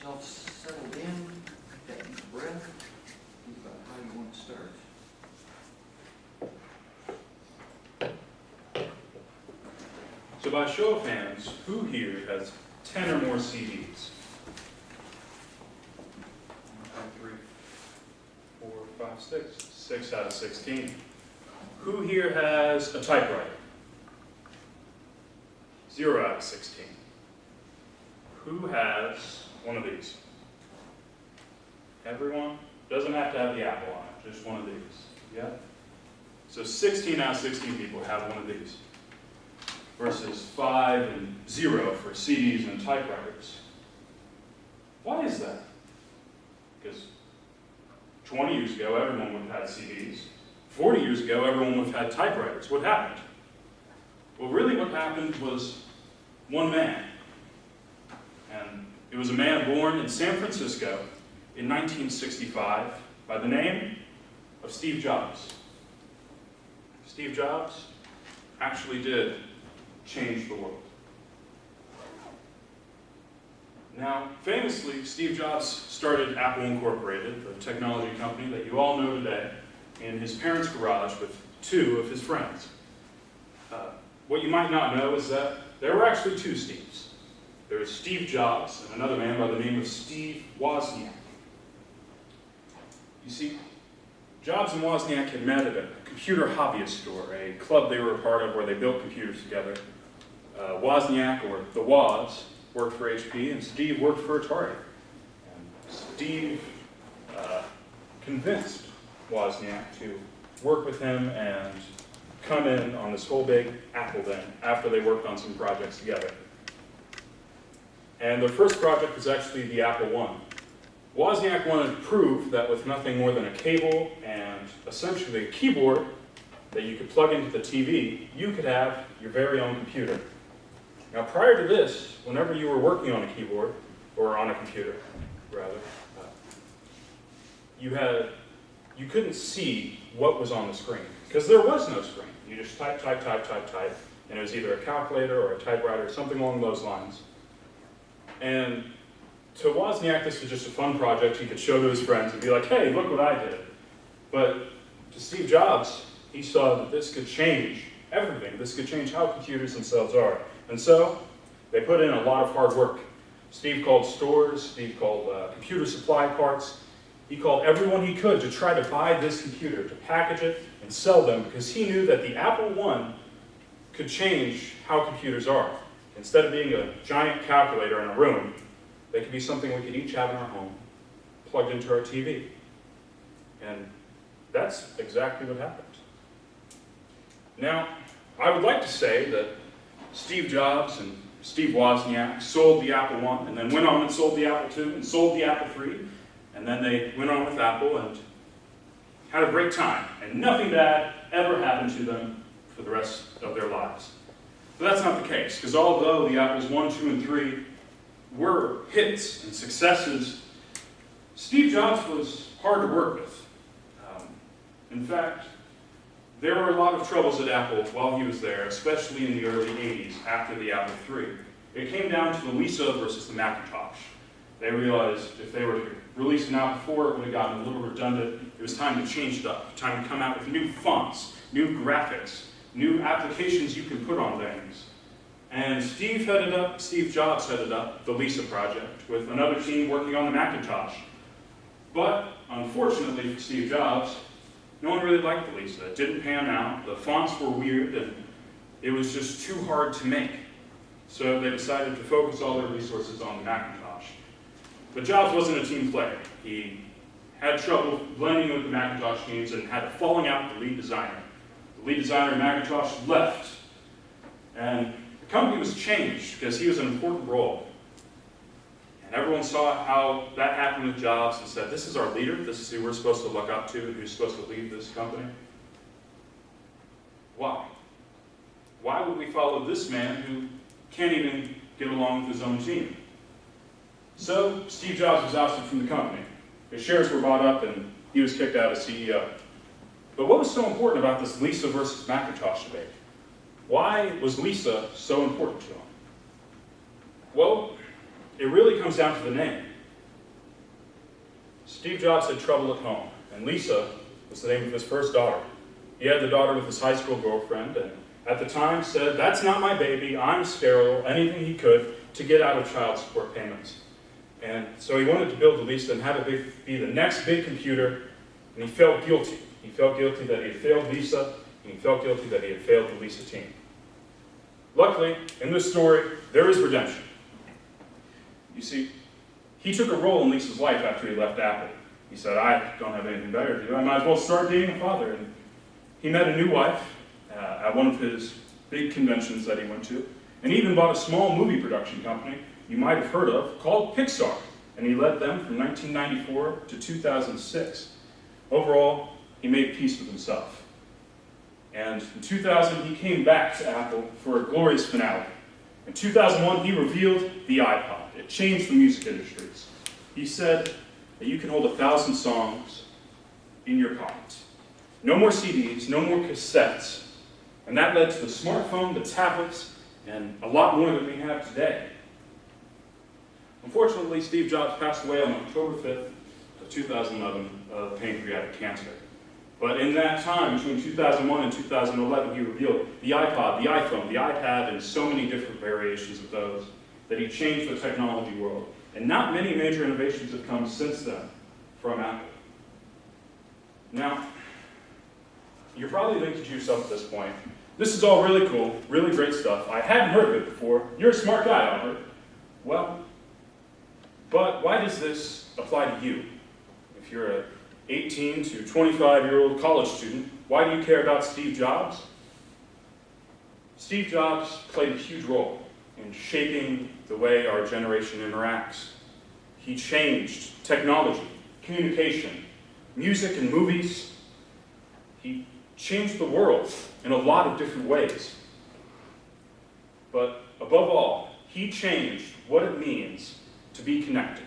yourself settled in, taking a breath, think about how you want to start. So by show of hands, who here has 10 or more CDs? 1, 2, 3, 4, 5, 6. 6 out of 16. Who here has a typewriter? 0 out of 16. Who has one of these? Everyone? Doesn't have to have the Apple on it, just one of these. Yeah? So 16 out of 16 people have one of these, versus 5 and 0 for CDs and typewriters. Why is that? Because 20 years ago, everyone would have had CDs. 40 years ago, everyone would have had typewriters. What happened? Well, really what happened was one man. And it was a man born in San Francisco in 1965 by the name of Steve Jobs. Steve Jobs actually did change the world. Now, famously, Steve Jobs started Apple Incorporated, the technology company that you all know today, in his parents' garage with 2 of his friends. What you might not know is that there were actually 2 Steves. There was Steve Jobs and another man by the name of Steve Wozniak. You see, Jobs and Wozniak had met at a computer hobbyist store, a club they were a part of where they built computers together. Wozniak, or the Woz, worked for HP, and Steve worked for Atari. And Steve convinced Wozniak to work with him and come in on this whole big Apple thing after they worked on some projects together. And their first project was actually the Apple I. Wozniak wanted to prove that with nothing more than a cable and essentially a keyboard that you could plug into the TV, you could have your very own computer. Now, prior to this, whenever you were working on a keyboard, or on a computer, rather, you couldn't see what was on the screen, because there was no screen. You just type, type, type, type, type, and it was either a calculator or a typewriter, something along those lines. And to Wozniak, this was just a fun project he could show to his friends and be like, hey, look what I did. But to Steve Jobs, he saw that this could change everything. This could change how computers themselves are. And so they put in a lot of hard work. Steve called stores, Steve called computer supply parts. He called everyone he could to try to buy this computer, to package it and sell them, because he knew that the Apple I could change how computers are. Instead of being a giant calculator in a room, they could be something we could each have in our home, plugged into our TV. And that's exactly what happened. Now, I would like to say that Steve Jobs and Steve Wozniak sold the Apple I, and then went on and sold the Apple II, and sold the Apple III, and then they went on with Apple and had a great time, and nothing bad ever happened to them for the rest of their lives. But that's not the case, because although the Apples I, II, and III were hits and successes, Steve Jobs was hard to work with. In fact, there were a lot of troubles at Apple while he was there, especially in the early 80s, after the Apple III. It came down to the Lisa versus the Macintosh. They realized if they were to release an Apple IV, it would have gotten a little redundant. It was time to change it up, time to come out with new fonts, new graphics, new applications you can put on things. And Steve Jobs headed up the Lisa project with another team working on the Macintosh. But unfortunately for Steve Jobs, no one really liked the Lisa. It didn't pan out, the fonts were weird, and it was just too hard to make. So they decided to focus all their resources on the Macintosh. But Jobs wasn't a team player. He had trouble blending with the Macintosh teams and had a falling out with the lead designer. The lead designer of Macintosh left, and the company was changed because he was an important role. And everyone saw how that happened with Jobs and said, this is our leader, this is who we're supposed to look up to, and who's supposed to lead this company. Why? Why would we follow this man who can't even get along with his own team? So Steve Jobs was ousted from the company. His shares were bought up and he was kicked out as CEO. But what was so important about this Lisa versus Macintosh debate? Why was Lisa so important to him? Well, it really comes down to the name. Steve Jobs had trouble at home, and Lisa was the name of his first daughter. He had the daughter with his high school girlfriend, and at the time said, "That's not my baby, I'm sterile," anything he could to get out of child support payments. And so he wanted to build the Lisa and have it be the next big computer, and he felt guilty. He felt guilty that he had failed Lisa, and he felt guilty that he had failed the Lisa team. Luckily, in this story, there is redemption. You see, he took a role in Lisa's life after he left Apple. He said, "I don't have anything better to do. I might as well start dating a father." And he met a new wife at one of his big conventions that he went to, and he even bought a small movie production company you might have heard of called Pixar, and he led them from 1994 to 2006. Overall, he made peace with himself. And in 2000, he came back to Apple for a glorious finale. In 2001, he revealed the iPod. It changed the music industries. He said that you can hold 1,000 songs in your pocket. No more CDs, no more cassettes. And that led to the smartphone, the tablets, and a lot more than we have today. Unfortunately, Steve Jobs passed away on October 5th of 2011 of pancreatic cancer. But in that time, between 2001 and 2011, he revealed the iPod, the iPhone, the iPad, and so many different variations of those that he changed the technology world. And not many major innovations have come since then from Apple. Now, you're probably thinking to yourself at this point, this is all really cool, really great stuff. I hadn't heard of it before. You're a smart guy, Albert. Well, but why does this apply to you? If you're an 18 to 25-year-old college student, why do you care about Steve Jobs? Steve Jobs played a huge role in shaping the way our generation interacts. He changed technology, communication, music and movies. He changed the world in a lot of different ways. But above all, he changed what it means to be connected.